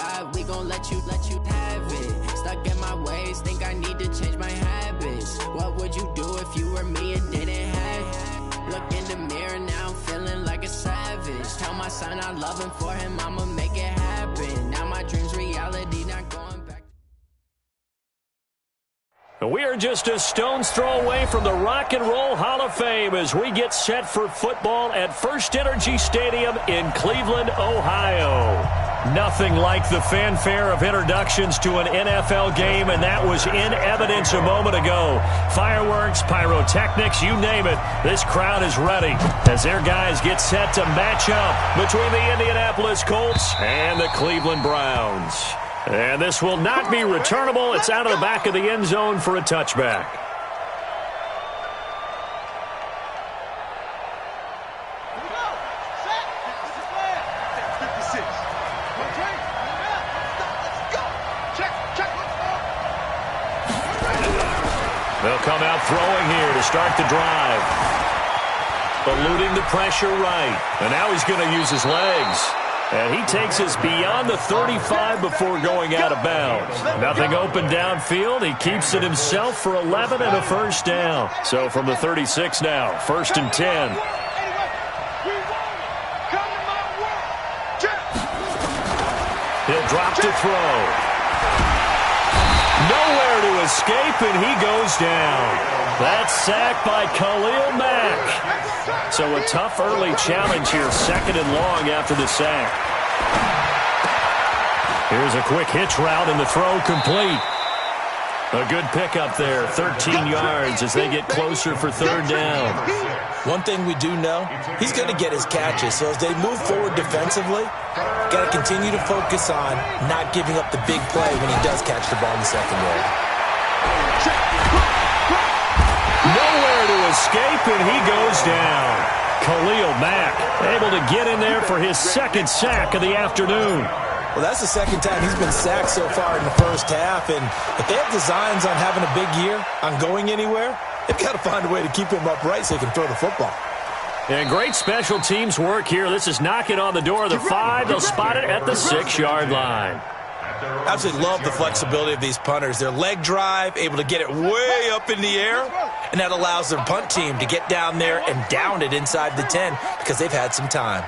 God, we gon' let you have it. Stuck in my ways, think I need to change my habits. What would you do if you were me and didn't have? Look in the mirror, now I'm feeling like a savage. Tell my son I love him, for him I'ma make it happen. Now my dream's reality, not going back. We are just a stone's throw away from the Rock and Roll Hall of Fame as we get set for football at First Energy Stadium in Cleveland, Ohio. Nothing like the fanfare of introductions to an NFL game, and that was in evidence a moment ago. Fireworks, pyrotechnics, you name it. This crowd is ready as their guys get set to match up between the Indianapolis Colts and the Cleveland Browns. And this will not be returnable. It's out of the back of the end zone for a touchback. They'll come out throwing here to start the drive. Eluding the pressure right. And now he's going to use his legs. And he takes us beyond the 35 before going out of bounds. Nothing open downfield. He keeps it himself for 11 and a first down. So from the 36 now, 1st and 10. He'll drop to throw. Nowhere to escape, and he goes down. That's sacked by Khalil Mack. So a tough early challenge here, 2nd and long after the sack. Here's a quick hitch route, and the throw complete. A good pickup there, 13 yards as they get closer for 3rd down. One thing we do know, he's going to get his catches. So as they move forward defensively, got to continue to focus on not giving up the big play when he does catch the ball in the secondary. Nowhere to escape, and he goes down. Khalil Mack able to get in there for his 2nd sack of the afternoon. Well, that's the 2nd time he's been sacked so far in the first half, and if they have designs on having a big year, on going anywhere, they've got to find a way to keep him upright so he can throw the football. And great special teams work here. This is knocking on the door of the 5. They'll spot it at the 6-yard line. Absolutely love the flexibility of these punters. Their leg drive, able to get it way up in the air, and that allows their punt team to get down there and down it inside the 10 because they've had some time.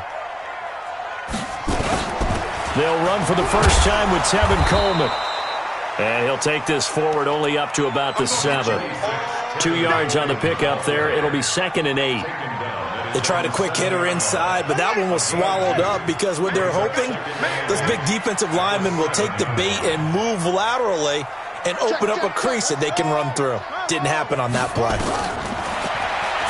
They'll run for the first time with Tevin Coleman. And he'll take this forward only up to about the 7. 2 yards on the pickup there. It'll be 2nd and 8. They tried a quick hitter inside, but that one was swallowed up because what they're hoping, those big defensive linemen will take the bait and move laterally and open up a crease that they can run through. Didn't happen on that play.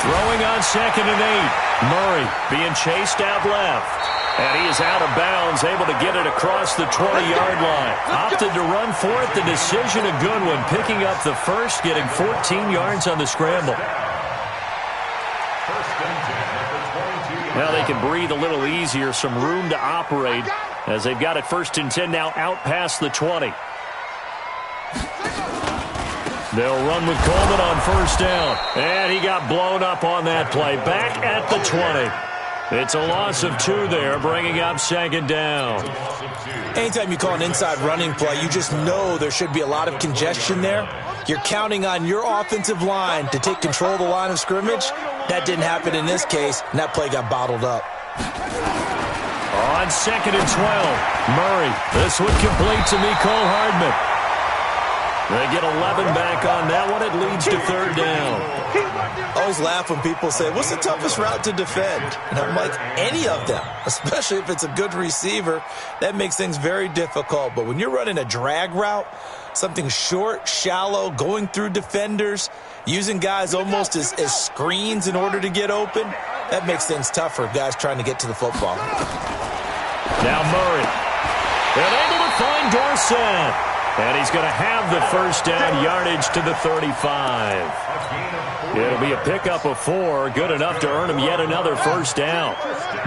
Throwing on 2nd and 8. Murray being chased out left. And he is out of bounds, able to get it across the 20-yard line. Opted to run for it. The decision a good one. Picking up the first, getting 14 yards on the scramble. Now they can breathe a little easier, some room to operate as they've got it 1st and 10 now out past the 20. They'll run with Coleman on 1st down. And he got blown up on that play. Back at the 20. It's a loss of 2 there, bringing up 2nd down. Anytime you call an inside running play, you just know there should be a lot of congestion there. You're counting on your offensive line to take control of the line of scrimmage. That didn't happen in this case, and that play got bottled up. On 2nd and 12, Murray. This one complete to Mecole Hardman. They get 11 back on that one. It leads to 3rd down. I always laugh when people say, what's the toughest route to defend? And I'm like, any of them, especially if it's a good receiver. That makes things very difficult. But when you're running a drag route, something short, shallow, going through defenders, using guys almost as screens in order to get open, that makes things tough for guys trying to get to the football. Now Murray. And able to find Dorsett. And he's going to have the 1st down, yardage to the 35. It'll be a pickup of 4, good enough to earn him yet another 1st down.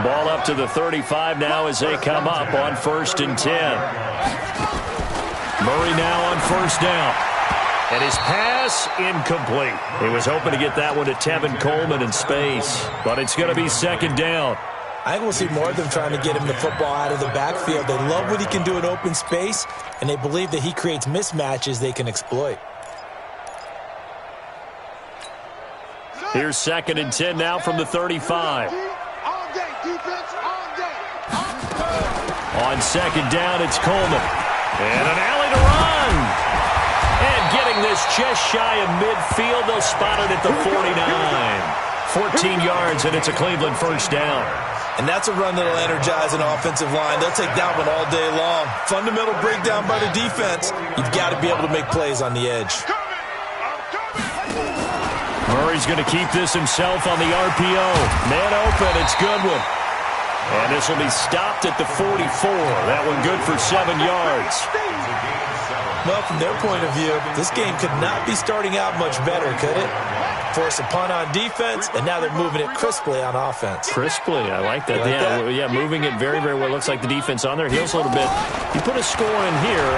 Ball up to the 35 now as they come up on 1st and 10. Murray now on 1st down. And his pass incomplete. He was hoping to get that one to Tevin Coleman in space, but it's going to be 2nd down. I think we'll see more of them trying to get him the football out of the backfield. They love what he can do in open space, and they believe that he creates mismatches they can exploit. Here's 2nd and 10 now from the 35. On 2nd down, it's Coleman. And an alley to run. And getting this just shy of midfield, they'll spot it at the 49. 14 yards, and it's a Cleveland first down. And that's a run that'll energize an offensive line. They'll take that one all day long. Fundamental breakdown by the defense. You've got to be able to make plays on the edge. Murray's going to keep this himself on the RPO. Man open, it's Goodwin. And this will be stopped at the 44. That one good for 7 yards. Well, from their point of view, this game could not be starting out much better, could it? Force a punt on defense, and now they're moving it crisply on offense. Crisply, I like that. That? Yeah, moving it very, very well. Looks like the defense on their heels a little bit. You put a score in here,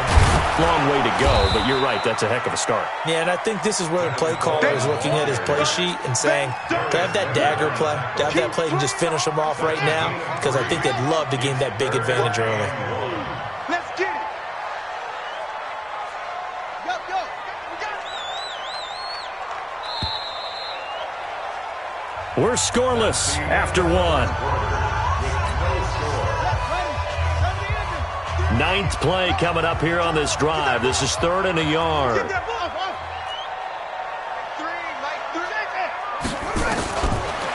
long way to go, but you're right, that's a heck of a start. Yeah, and I think this is where the play caller is looking at his play sheet and saying, to have that dagger play, to have that play and just finish them off right now, because I think they'd love to gain that big advantage early. Let's get it. Go. We're scoreless after 1. 9th play coming up here on this drive. This is 3rd and a yard.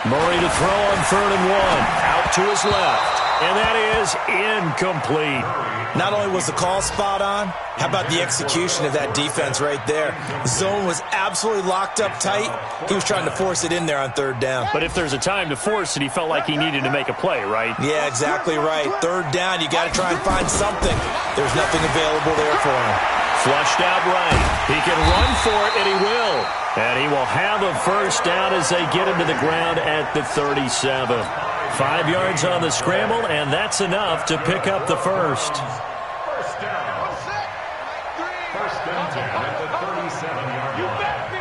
Murray to throw on 3rd and 1. Out to his left. And that is incomplete. Not only was the call spot on, how about the execution of that defense right there? The zone was absolutely locked up tight. He was trying to force it in there on 3rd down. But if there's a time to force it, he felt like he needed to make a play, right? Yeah, exactly right. 3rd down, you got to try and find something. There's nothing available there for him. Flushed out right. He can run for it, and he will. And he will have a first down as they get him to the ground at the 37. 5 yards on the scramble, and that's enough to pick up the first. First down at the 37-yard line.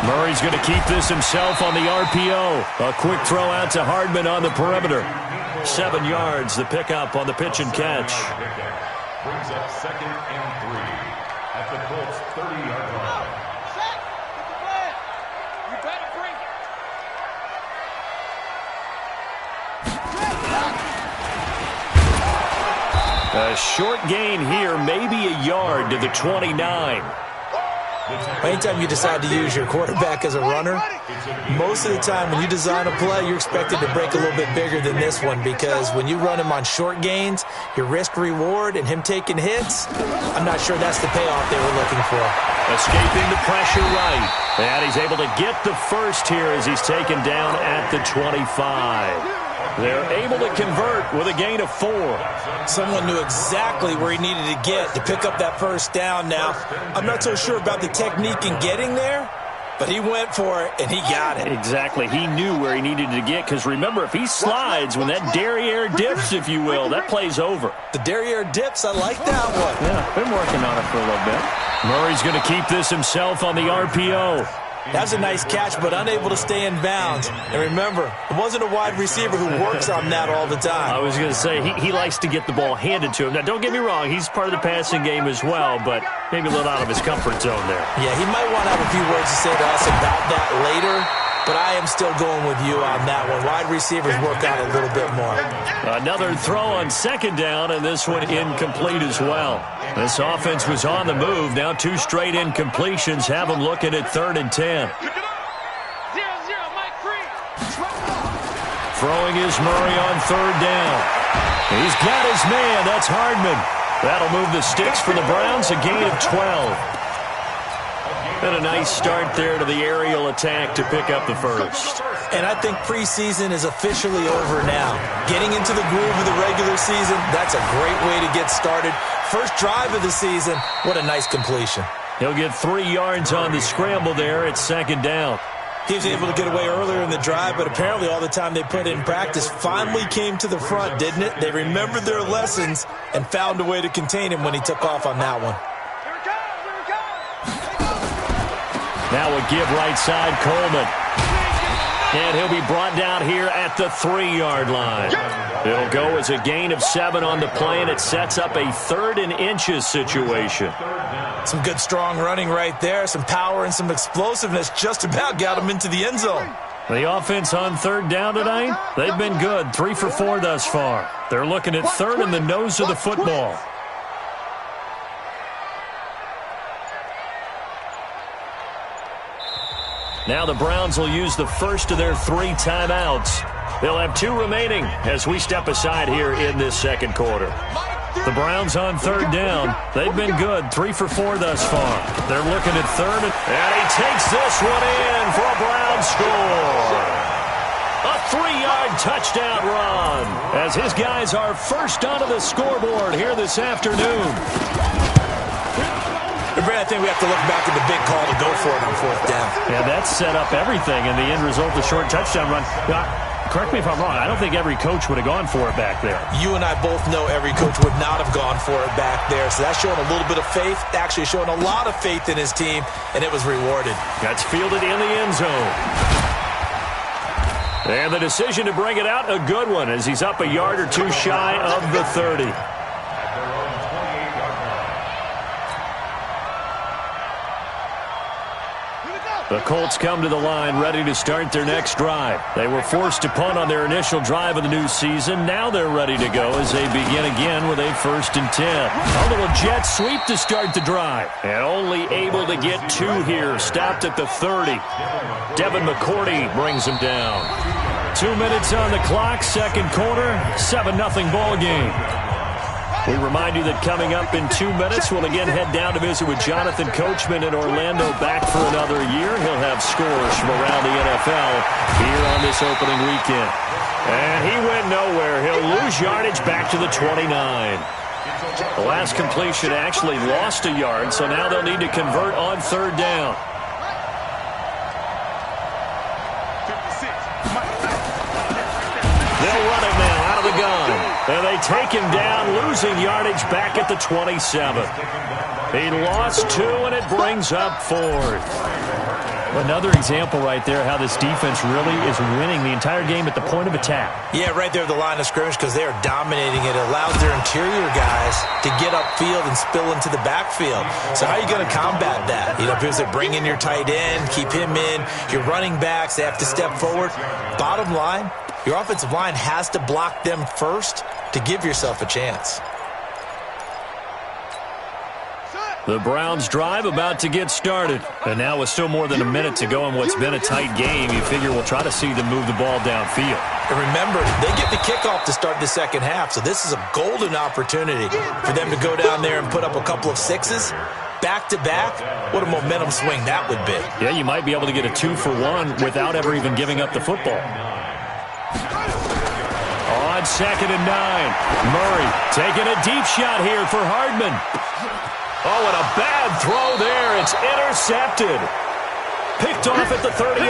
Murray's going to keep this himself on the RPO. A quick throw out to Hardman on the perimeter. 7 yards, the pickup on the pitch and catch. Brings up 2nd and 3 at the Colts 30-yard line. You better bring it. A short gain here, maybe a yard to the 29. Anytime you decide to use your quarterback as a runner, most of the time when you design a play, you're expected to break a little bit bigger than this one, because when you run him on short gains, your risk-reward and him taking hits, I'm not sure that's the payoff they were looking for. Escaping the pressure right. And he's able to get the first here as he's taken down at the 25. They're able to convert with a gain of 4. Someone knew exactly where he needed to get to pick up that first down. Now, I'm not so sure about the technique in getting there, but he went for it, and he got it. Exactly. He knew where he needed to get, because remember, if he slides, when that derriere dips, if you will, that play's over. The derriere dips, I like that one. Yeah, been working on it for a little bit. Murray's going to keep this himself on the RPO. That was a nice catch, but unable to stay in bounds. And remember, it wasn't a wide receiver who works on that all the time. I was going to say, he likes to get the ball handed to him. Now, don't get me wrong, he's part of the passing game as well, but maybe a little out of his comfort zone there. Yeah, he might want to have a few words to say to us about that later, but I am still going with you on that one. Wide receivers work out a little bit more. Another throw on 2nd down, and this one incomplete as well. This offense was on the move. Now 2 straight incompletions have them looking at 3rd and 10. 0-0, Mike Free. Throwing is Murray on 3rd down. He's got his man. That's Hardman. That'll move the sticks for the Browns, a gain of 12. And a nice start there to the aerial attack to pick up the first. And I think preseason is officially over now. Getting into the groove of the regular season, that's a great way to get started. First drive of the season, what a nice completion. He'll get 3 yards on the scramble there at 2nd down. He was able to get away earlier in the drive, but apparently all the time they put in practice finally came to the front, didn't it? They remembered their lessons and found a way to contain him when he took off on that one. Now a give right side, Coleman. And he'll be brought down here at the 3-yard line. It'll go as a gain of 7 on the play, and it sets up a 3rd and inches situation. Some good, strong running right there. Some power and some explosiveness just about got him into the end zone. The offense on 3rd down tonight, they've been good. 3 for 4 thus far. They're looking at 3rd in the nose of the football. Now the Browns will use the first of their 3 timeouts. They'll have 2 remaining as we step aside here in this second quarter. The Browns on 3rd down. They've been good. 3 for 4 thus far. They're looking at 3rd. And he takes this one in for a Browns score. A 3-yard touchdown run as his guys are first onto the scoreboard here this afternoon. Brad, I think we have to look back at the big call to go for it on 4th down. Yeah, that set up everything, and the end result, the short touchdown run. Correct me if I'm wrong. I don't think every coach would have gone for it back there. You and I both know every coach would not have gone for it back there. So that's showing a little bit of faith, actually showing a lot of faith in his team, and it was rewarded. That's fielded in the end zone. And the decision to bring it out, a good one, as he's up a yard or 2 shy of the 30. The Colts come to the line ready to start their next drive. They were forced to punt on their initial drive of the new season. Now they're ready to go as they begin again with a 1st and 10. A little jet sweep to start the drive. And only able to get 2 here. Stopped at the 30. Devin McCourty brings him down. 2 minutes on the clock, second quarter, 7-0 ball game. We remind you that coming up in 2 minutes, we'll again head down to visit with Jonathan Coachman in Orlando, back for another year. He'll have scores from around the NFL here on this opening weekend. And he went nowhere. He'll lose yardage back to the 29. The last completion actually lost a yard, so now they'll need to convert on 3rd down. They'll run it now out of the gun. And they take him down, losing yardage back at the 27. He lost 2, and it brings up 4th. Another example right there how this defense really is winning the entire game at the point of attack. Yeah, right there at the line of scrimmage because they are dominating it. It allows their interior guys to get upfield and spill into the backfield. So how are you going to combat that? You know, because they bring in your tight end, keep him in. Your running backs, they have to step forward. Bottom line, your offensive line has to block them first to give yourself a chance. The Browns drive about to get started. And now with still more than a minute to go in what's been a tight game, you figure we'll try to see them move the ball downfield. And remember, they get the kickoff to start the second half, so this is a golden opportunity for them to go down there and put up a couple of 6s. Back-to-back, what a momentum swing that would be. Yeah, you might be able to get a 2-for-1 without ever even giving up the football. On 2nd and 9, Murray taking a deep shot here for Hardman. Oh, and a bad throw there. It's intercepted. Picked off at the 38.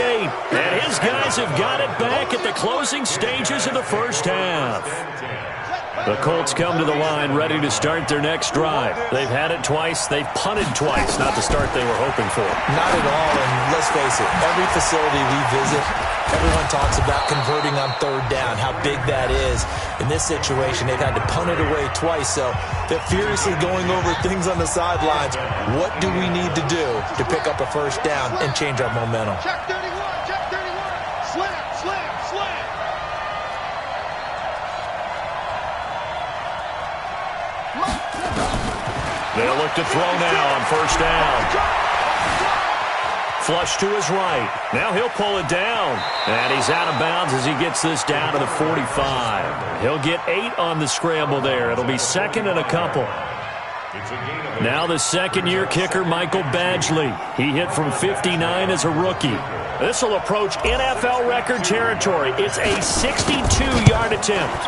And his guys have got it back at the closing stages of the first half. The Colts come to the line ready to start their next drive. They've had it twice. They've punted twice. Not the start they were hoping for. Not at all, and let's face it, every facility we visit, everyone talks about converting on 3rd down, how big that is. In this situation, they've had to punt it away twice, so they're furiously going over things on the sidelines. What do we need to do to pick up a 1st down and change our momentum? Check 31, check 31. Slam, slam, slam. They'll look to throw now on 1st down. Flush to his right. Now he'll pull it down. And he's out of bounds as he gets this down to the 45. He'll get 8 on the scramble there. It'll be 2nd and a couple. Now the second-year kicker, Michael Badgley. He hit from 59 as a rookie. This will approach NFL record territory. It's a 62-yard attempt.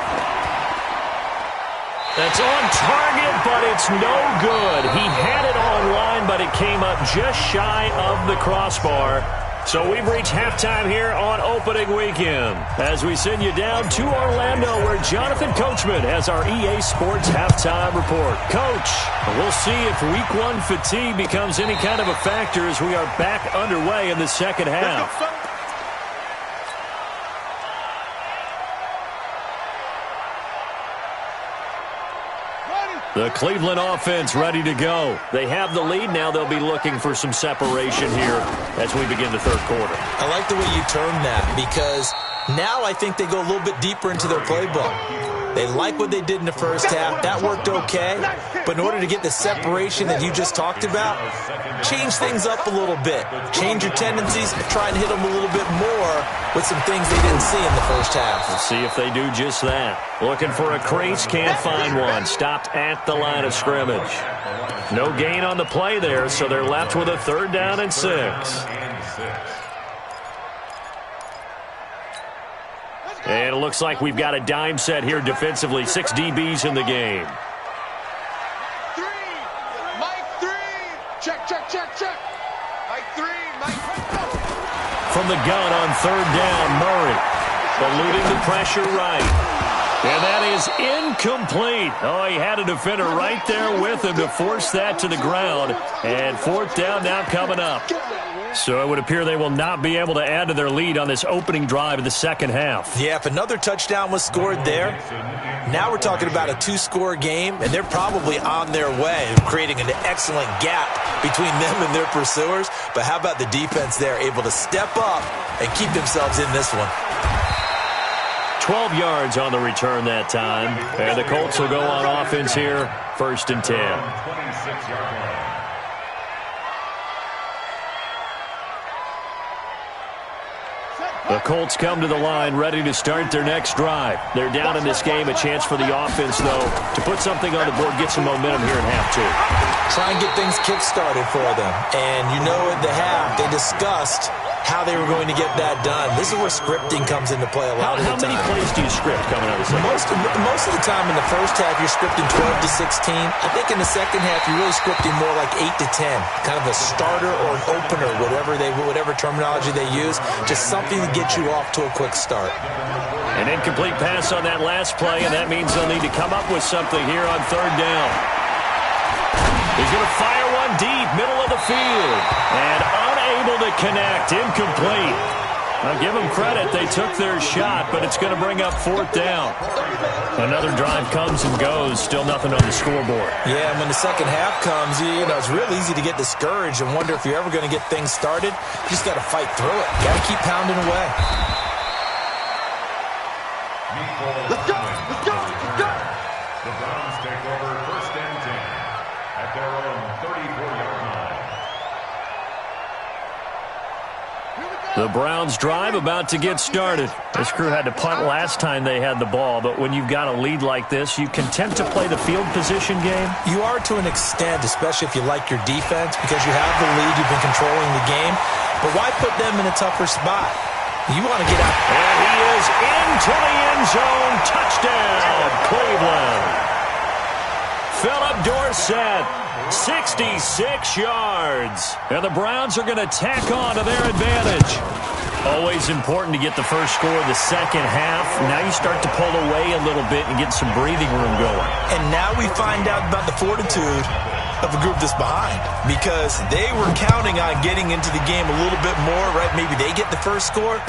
That's on target, but it's no good. He had it online, but it came up just shy of the crossbar. So we've reached halftime here on opening weekend as we send you down to Orlando where Jonathan Coachman has our EA Sports halftime report. Coach, we'll see if Week 1 fatigue becomes any kind of a factor as we are back underway in the second half. The Cleveland offense ready to go. They have the lead. Now they'll be looking for some separation here as we begin the third quarter. I like the way you termed that, because now I think they go a little bit deeper into their playbook. They like what they did in the first half. That worked okay. But in order to get the separation that you just talked about, change things up a little bit. Change your tendencies. Try and hit them a little bit more with some things they didn't see in the first half. We'll see if they do just that. Looking for a crease, can't find one. Stopped at the line of scrimmage. No gain on the play there, so they're left with a 3rd down and 6. And it looks like we've got a dime set here defensively. 6 DBs in the game. 3. Mike 3. Check, check, check, check. Mike 3. Mike. From the gun on 3rd down, Murray. Eluding the pressure right. And that is incomplete. Oh, he had a defender right there with him to force that to the ground. And 4th down now coming up. So it would appear they will not be able to add to their lead on this opening drive of the second half. Yeah, if another touchdown was scored there, now we're talking about a 2-score game, and they're probably on their way, creating an excellent gap between them and their pursuers. But how about the defense there, able to step up and keep themselves in this one? 12 yards on the return that time. And the Colts will go on offense here, 1st and 10. 26-yard line. The Colts come to the line ready to start their next drive. They're down in this game. A chance for the offense, though, to put something on the board, get some momentum here in half 2. Try and get things kick-started for them. And you know at the half, they discussed how they were going to get that done. This is where scripting comes into play a lot of the time. How many plays do you script coming out of the second? Most of the time in the first half, you're scripting 12 to 16. I think in the second half, you're really scripting more like 8 to 10. Kind of a starter or an opener, whatever terminology they use. Just something to get you off to a quick start. An incomplete pass on that last play, and that means they'll need to come up with something here on 3rd down. He's going to fire one deep, middle of the field, and unable to connect, incomplete. I'll give them credit. They took their shot, but it's going to bring up 4th down. Another drive comes and goes. Still nothing on the scoreboard. Yeah, and when the second half comes, it's real easy to get discouraged and wonder if you're ever going to get things started. You just got to fight through it. Got to keep pounding away. Let's go. Let's go. Let's go. The Browns take over 1st and 10 at their own 34-yard line. The Browns drive about to get started. This crew had to punt last time they had the ball, but when you've got a lead like this, you content to play the field position game? You are to an extent, especially if you like your defense, because you have the lead, you've been controlling the game. But why put them in a tougher spot? You want to get out. And he is into the end zone. Touchdown, Cleveland. Philip Dorsett, 66 yards. And the Browns are going to tack on to their advantage. Always important to get the first score of the second half. Now you start to pull away a little bit and get some breathing room going. And now we find out about the fortitude of a group that's behind, because they were counting on getting into the game a little bit more, right? Maybe they get the first score.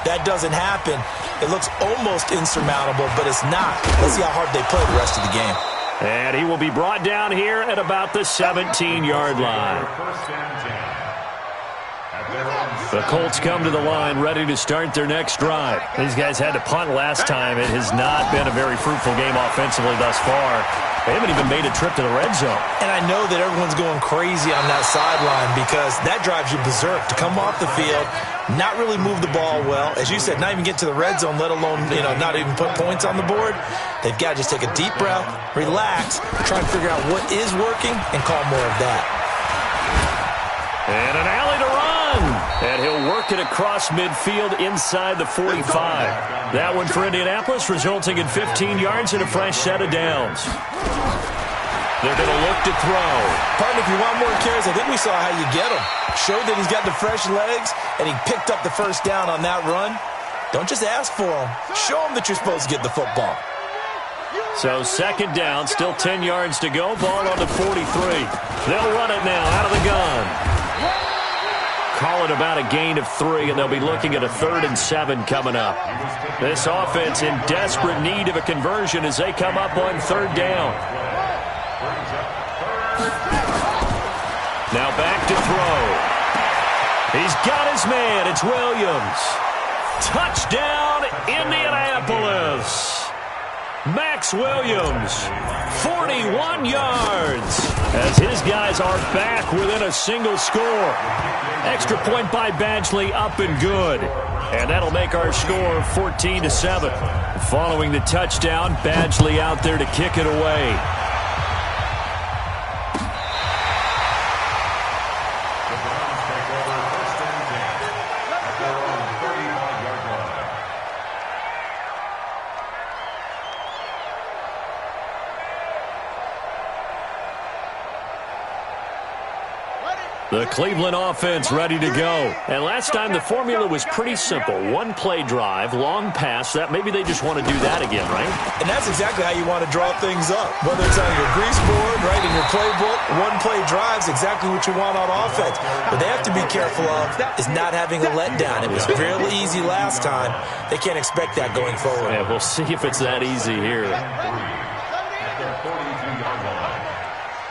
That doesn't happen. It looks almost insurmountable, but it's not. Let's see how hard they play the rest of the game. And he will be brought down here at about the 17-yard line. The Colts come to the line ready to start their next drive. These guys had to punt last time. It has not been a very fruitful game offensively thus far. They haven't even made a trip to the red zone. And I know that everyone's going crazy on that sideline, because that drives you berserk to come off the field, not really move the ball well. As you said, not even get to the red zone, let alone, not even put points on the board. They've got to just take a deep breath, relax, try and figure out what is working, and call more of that. And an alley to run. And he'll work it across midfield inside the 45. That one for Indianapolis, resulting in 15 yards and a fresh set of downs. They're going to look to throw. Partner, if you want more carries, I think we saw how you get him. Showed that he's got the fresh legs, and he picked up the first down on that run. Don't just ask for him. Show him that you're supposed to get the football. So 2nd down, still 10 yards to go. Ball on the 43. They'll run it now out of the gun. Call it about a gain of 3, and they'll be looking at a 3rd and 7 coming up. This offense in desperate need of a conversion as they come up on 3rd down. Now back to throw. He's got his man. It's Williams. Touchdown, Indianapolis. Max Williams, 41 yards, as his guys are back within a single score. Extra point by Badgley, up and good. And that'll make our score 14-7. Following the touchdown, Badgley out there to kick it away. The Cleveland offense ready to go. And last time the formula was pretty simple. One play drive, long pass. That maybe they just want to do that again, right? And that's exactly how you want to draw things up. Whether it's on your grease board, right, in your playbook, one play drive's exactly what you want on offense. What they have to be careful of is not having a letdown. It was fairly easy last time. They can't expect that going forward. Yeah, we'll see if it's that easy here.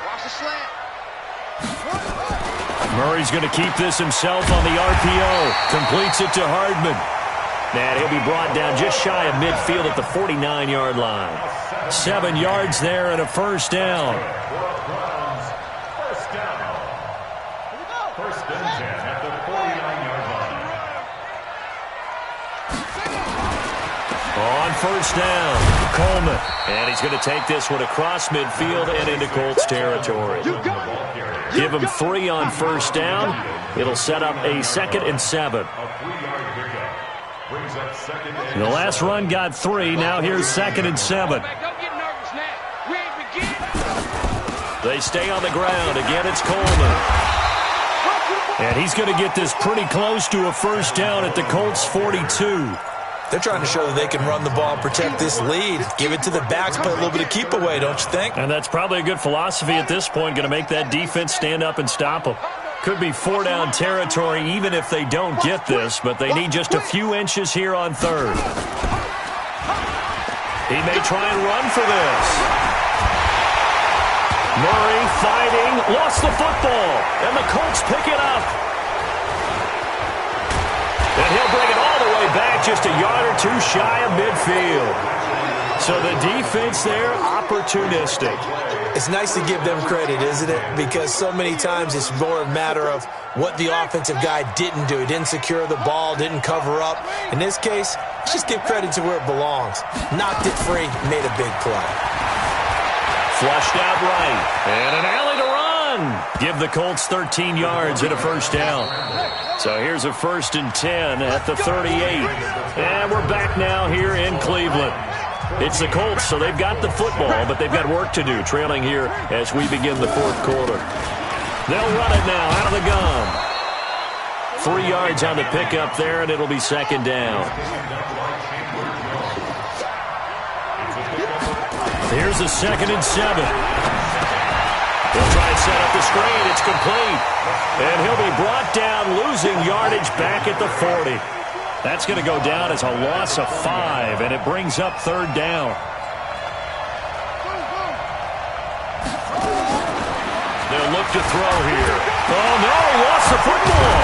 Watch the slant. Murray's going to keep this himself on the RPO. Completes it to Hardman. And he'll be brought down just shy of midfield at the 49-yard line. 7 yards there and a first down. First and 10 at the 49-yard line. On first down, Coleman. And he's going to take this one across midfield and into Colts territory. Give him 3 on first down. It'll set up a 2nd and 7. The last run got 3. Now here's 2nd and 7. They stay on the ground. Again, it's Coleman. And he's going to get this pretty close to a first down at the Colts 42. They're trying to show that they can run the ball and protect this lead. Give it to the backs, play a little bit of keep away, don't you think? And that's probably a good philosophy at this point, going to make that defense stand up and stop them. Could be 4-down territory even if they don't get this, but they need just a few inches here on 3rd. He may try and run for this. Murray fighting, lost the football, and the Colts pick it up. And he'll bring it all the way back just a yard or 2 shy of midfield. So the defense there, opportunistic. It's nice to give them credit, isn't it? Because so many times it's more a matter of what the offensive guy didn't do. He didn't secure the ball, didn't cover up. In this case, just give credit to where it belongs. Knocked it free, made a big play. Flushed out right. And an alley to run. Give the Colts 13 yards and a first down. So here's a 1st and 10 at the 38. And we're back now here in Cleveland. It's the Colts, so they've got the football, but they've got work to do, trailing here as we begin the 4th quarter. They'll run it now out of the gun. 3 yards on the pickup there, and it'll be 2nd down. Here's a 2nd and 7. He'll try and set up the screen. It's complete. And he'll be brought down, losing yardage back at the 40. That's going to go down as a loss of 5, and it brings up 3rd down. They'll look to throw here. Oh, no, he lost the football.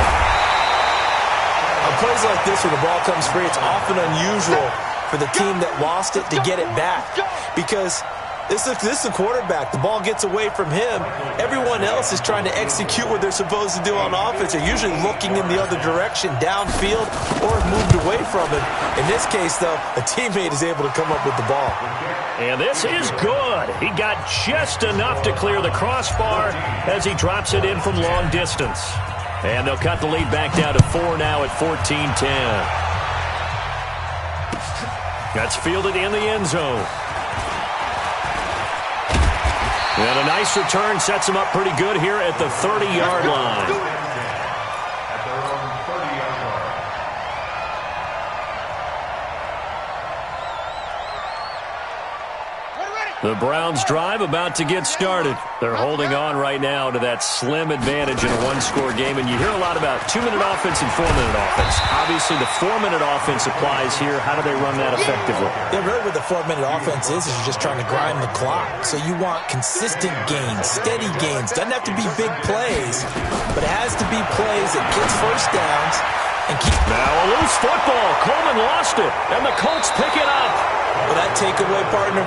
On plays like this where the ball comes free, it's often unusual for the team that lost it to get it back. Because this is the quarterback. The ball gets away from him. Everyone else is trying to execute what they're supposed to do on offense. They're usually looking in the other direction, downfield, or moved away from him. In this case, though, a teammate is able to come up with the ball. And this is good. He got just enough to clear the crossbar as he drops it in from long distance. And they'll cut the lead back down to 4 now at 14-10. That's fielded in the end zone. And a nice return sets him up pretty good here at the 30-yard line. At their own 30-yard line. The Browns' drive about to get started. They're holding on right now to that slim advantage in a one-score game, and you hear a lot about 2-minute offense and 4-minute offense. Obviously, the 4-minute offense applies here. How do they run that effectively? Yeah, really what the 4-minute offense is you're just trying to grind the clock. So you want consistent gains, steady gains. Doesn't have to be big plays, but it has to be plays that gets first downs and keep. Now a loose football. Coleman lost it, and the Colts pick it up. Well, that takeaway, partner,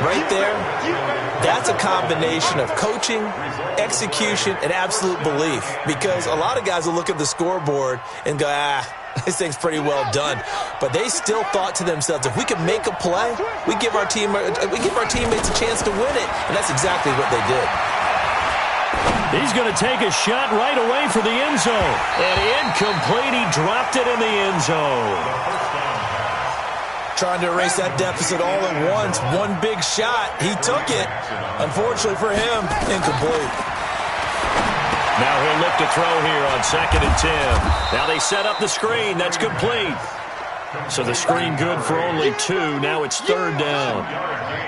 right there, that's a combination of coaching, execution, and absolute belief. Because a lot of guys will look at the scoreboard and go, this thing's pretty well done. But they still thought to themselves, if we can make a play, we give our teammates a chance to win it. And that's exactly what they did. He's going to take a shot right away for the end zone. And incomplete. He dropped it in the end zone. Trying to erase that deficit all at once. One big shot. He took it. Unfortunately for him, incomplete. Now he'll look to throw here on 2nd and 10. Now they set up the screen. That's complete. So the screen good for only 2. Now it's 3rd down.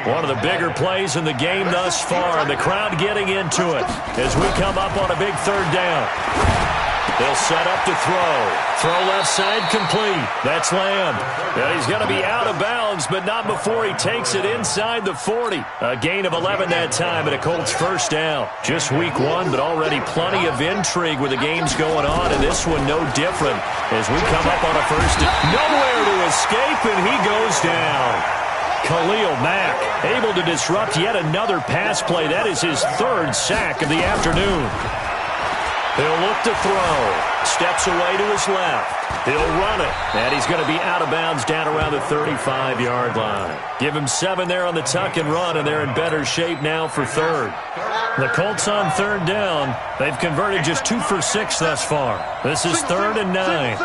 One of the bigger plays in the game thus far. And the crowd getting into it as we come up on a big 3rd down. They'll set up to throw. Throw left side complete. That's Lamb. Now he's going to be out of bounds, but not before he takes it inside the 40. A gain of 11 that time and a Colts first down. Just week 1, but already plenty of intrigue with the games going on, and this one no different as we come up on a first down. Nowhere to escape, and he goes down. Khalil Mack able to disrupt yet another pass play. That is his 3rd sack of the afternoon. He'll look to throw. Steps away to his left. He'll run it. And he's going to be out of bounds down around the 35-yard line. Give him 7 there on the tuck and run, and they're in better shape now for 3rd. The Colts on 3rd down. They've converted just 2 for 6 thus far. This is 3rd and 9.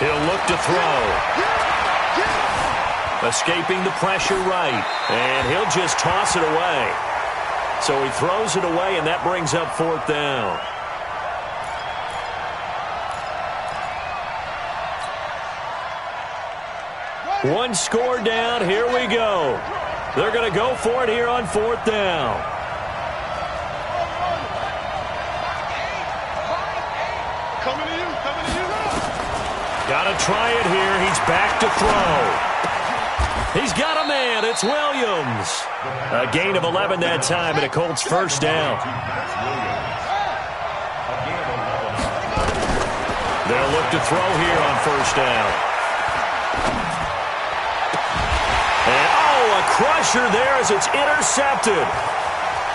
He'll look to throw. Escaping the pressure right. And he'll just toss it away. So he throws it away, and that brings up 4th down. One score down. Here we go. They're going to go for it here on 4th down. Coming to you. Got to try it here. He's back to throw. He's got a man. It's Williams. A gain of 11 that time and a Colts first down. They'll look to throw here on first down. And, a crusher there as it's intercepted.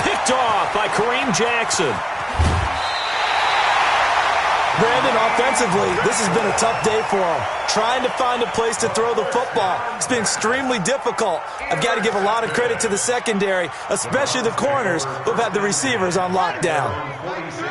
Picked off by Kareem Jackson. Brandon, offensively, this has been a tough day for him. Trying to find a place to throw the football. It's been extremely difficult. I've got to give a lot of credit to the secondary, especially the corners who've had the receivers on lockdown.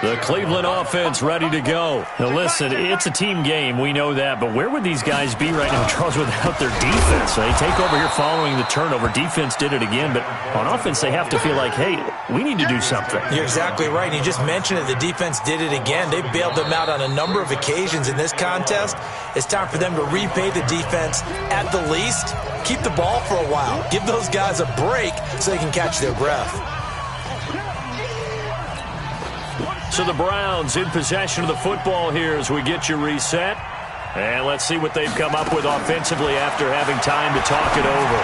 The Cleveland offense ready to go. Now listen, it's a team game. We know that. But where would these guys be right now, Charles, without their defense? They take over here following the turnover. Defense did it again. But on offense, they have to feel like, hey, we need to do something. You're exactly right. And you just mentioned it. The defense did it again. They bailed them out on a number of occasions in this contest. It's time for them to repay the defense at the least. Keep the ball for a while. Give those guys a break so they can catch their breath. So the Browns in possession of the football here as we get you reset. And let's see what they've come up with offensively after having time to talk it over.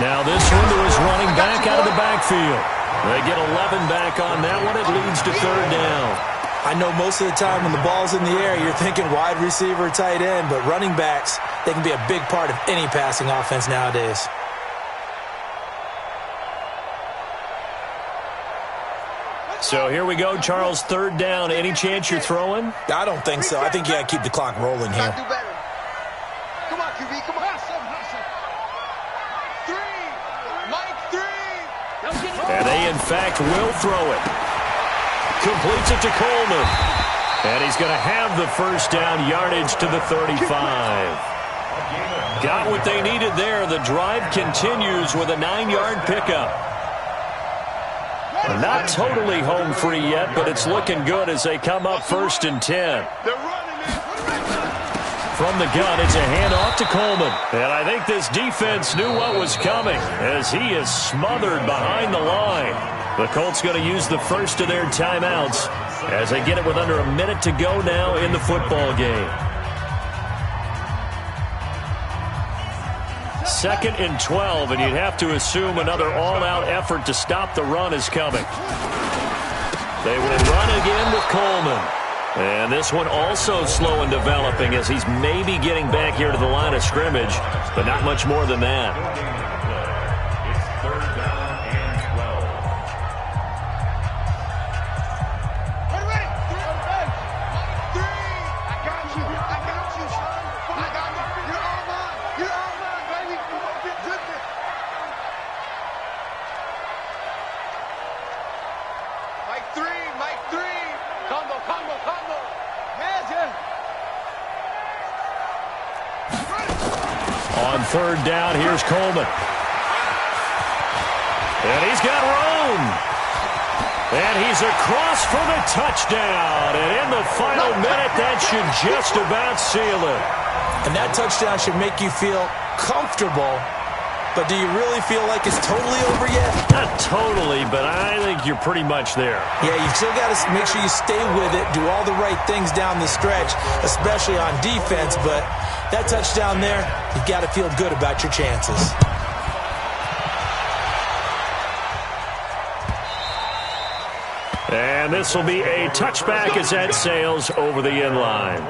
Now this one to his running back out of the backfield. They get 11 back on that one. It leads to 3rd down. I know most of the time when the ball's in the air, you're thinking wide receiver, tight end, but running backs, they can be a big part of any passing offense nowadays. So here we go, Charles, 3rd down. Any chance you're throwing? I don't think so. I think you got to keep the clock rolling here. Come on, QB, come on. 3, Mike 3. And they, in fact, will throw it. Completes it to Coleman. And he's going to have the first down, yardage to the 35. Got what they needed there. The drive continues with a 9-yard pickup. Not totally home free yet, but it's looking good as they come up 1st and 10. from the gun. It's a handoff to Coleman. And I think this defense knew what was coming as he is smothered behind the line. The Colts going to use the first of their timeouts as they get it with under a minute to go now in the football game. 2nd and 12, and you'd have to assume another all-out effort to stop the run is coming. They will run again with Coleman. And this one also slow in developing as he's maybe getting back here to the line of scrimmage, but not much more than that. It's 3rd down and 12. Ready. 3. I got you, son. I got you. You're all mine. You're all mine, baby. You won't get goodness. Mike 3. Combo. Magic. On 3rd down, here's Coleman. And he's got room. And he's across for the touchdown. And in the final minute, that should just about seal it. And that touchdown should make you feel comfortable. But do you really feel like it's totally over yet? Not totally, but I think you're pretty much there. Yeah, you still got to make sure you stay with it, do all the right things down the stretch, especially on defense. But that touchdown there, you got to feel good about your chances. And this will be a touchback as that sails over the end line.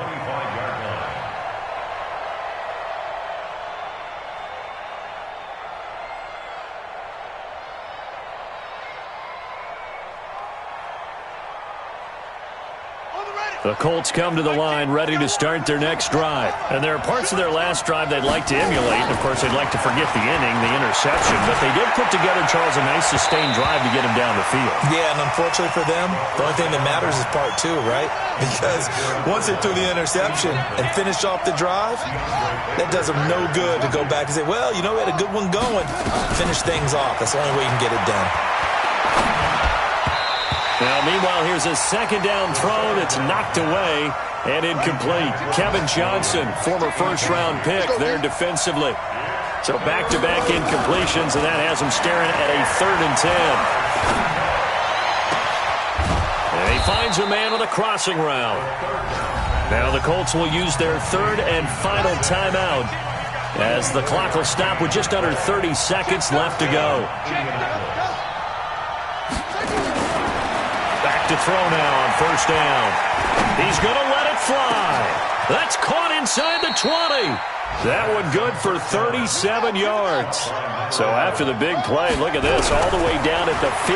The Colts come to the line ready to start their next drive. And there are parts of their last drive they'd like to emulate. And, of course, they'd like to forget the inning, the interception. But they did put together, Charles, a nice sustained drive to get him down the field. Yeah, and unfortunately for them, the only thing that matters is part 2, right? Because once they threw the interception and finished off the drive, that does them no good to go back and say, well, you know, we had a good one going. Finish things off. That's the only way you can get it done. Now, meanwhile, here's a 2nd down throw that's knocked away and incomplete. Kevin Johnson, former first-round pick there defensively. So back-to-back incompletions, and that has him staring at a 3rd and 10. And he finds a man on a crossing route. Now the Colts will use their 3rd and final timeout as the clock will stop with just under 30 seconds left to go. To throw now on 1st down. He's going to let it fly. That's caught inside the 20. That one good for 37 yards. So after the big play, look at this, all the way down at the 15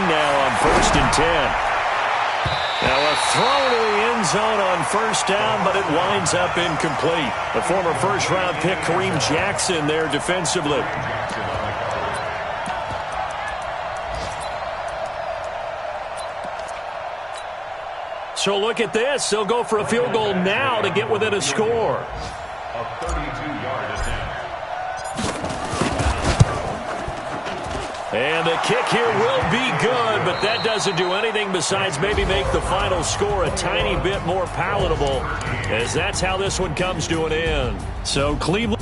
now on 1st and 10. Now a throw to the end zone on 1st down, but it winds up incomplete. The former first-round pick, Kareem Jackson, there defensively. So look at this. They'll go for a field goal now to get within a score. A 32-yard attempt. And the kick here will be good, but that doesn't do anything besides maybe make the final score a tiny bit more palatable, as that's how this one comes to an end. So Cleveland